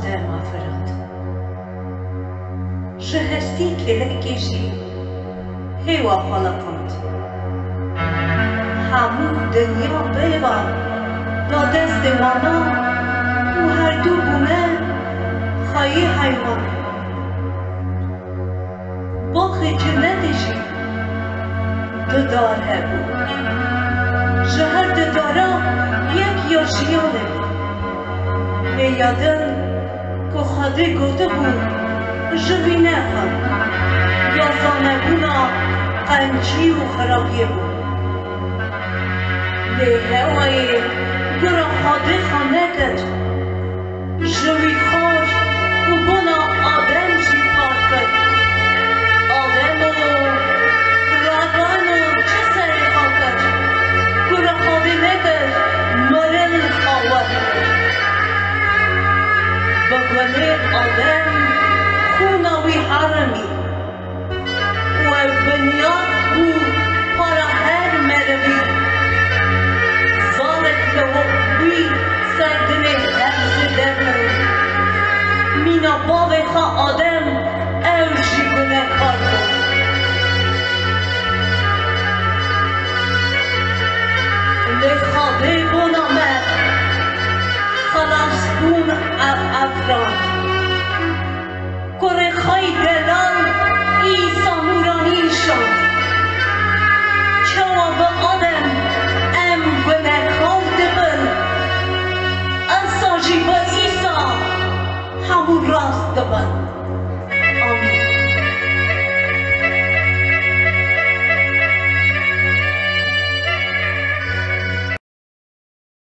آدم آفرد جهستی که کشی هوا خلقند همون دنیا بیوان لا دست ماما و هر دو گونه خواهی حیوان باغ جنتشی ددار هبو جهر ددارا یک یاشیانه یادن که خواهده گوته بود جوی نخواد یا زانگونا قنچی و خرابیه بود به هوای گرا خواهده خانه کد جوی خوش و بنا آدم جی پاک کد آدم و رادان و چه سری خواه کد گرا خواهده نکد مرل خواه کد بگونه آدم خوناوی حرمی و بنیاد بود para her meravi zalet lewbi serdine hepsi dermero mina bave kha adem ev jibune karbo le khade bona mer khalas bun afran